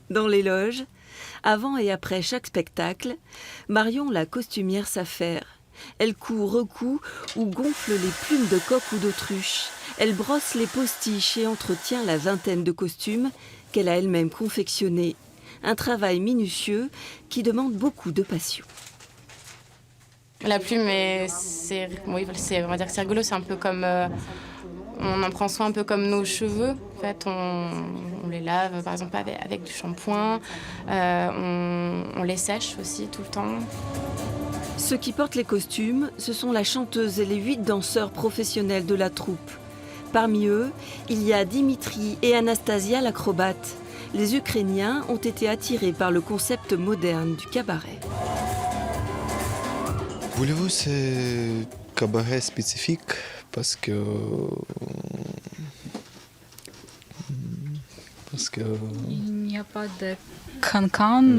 Dans les loges, avant et après chaque spectacle, Marion, la costumière, s'affaire. Elle coud, recoud ou gonfle les plumes de coq ou d'autruche. Elle brosse les postiches et entretient la vingtaine de costumes qu'elle a elle-même confectionnés. Un travail minutieux qui demande beaucoup de passion. La plume, on va dire que c'est rigolo, c'est un peu comme... on en prend soin un peu comme nos cheveux. En fait, on les lave, par exemple, avec du shampoing. On les sèche aussi tout le temps. Ceux qui portent les costumes, ce sont la chanteuse et les 8 danseurs professionnels de la troupe. Parmi eux, il y a Dimitri et Anastasia l'acrobate. Les Ukrainiens ont été attirés par le concept moderne du cabaret. Voulez-vous, c'est cabaret spécifique parce que Il n'y a pas de cancan,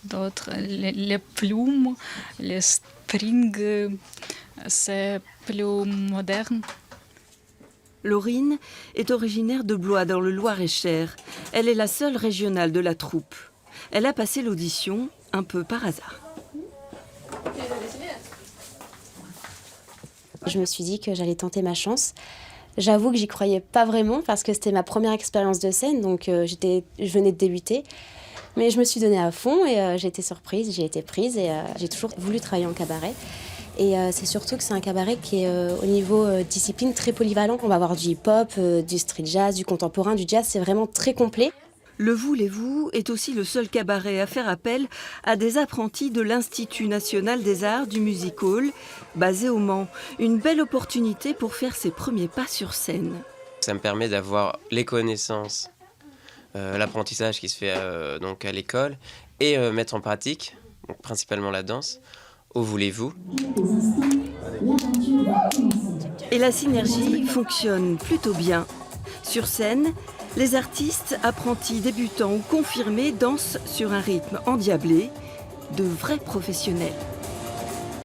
d'autres, les plumes, les strings, c'est plus moderne. Laurine est originaire de Blois dans le Loir-et-Cher. Elle est la seule régionale de la troupe. Elle a passé l'audition un peu par hasard. Je me suis dit que j'allais tenter ma chance. J'avoue que j'y croyais pas vraiment parce que c'était ma première expérience de scène, donc je venais de débuter. Mais je me suis donnée à fond et j'ai été surprise, j'ai été prise et j'ai toujours voulu travailler en cabaret. Et c'est surtout que c'est un cabaret qui est au niveau discipline très polyvalent. On va avoir du hip-hop, du street jazz, du contemporain, du jazz, c'est vraiment très complet. Le Voulez-vous est aussi le seul cabaret à faire appel à des apprentis de l'Institut national des arts du Music Hall, basé au Mans. Une belle opportunité pour faire ses premiers pas sur scène. Ça me permet d'avoir les connaissances, l'apprentissage qui se fait donc à l'école et mettre en pratique, donc principalement la danse, au Voulez-vous. Et la synergie fonctionne plutôt bien. Sur scène, les artistes, apprentis, débutants ou confirmés dansent sur un rythme endiablé, de vrais professionnels.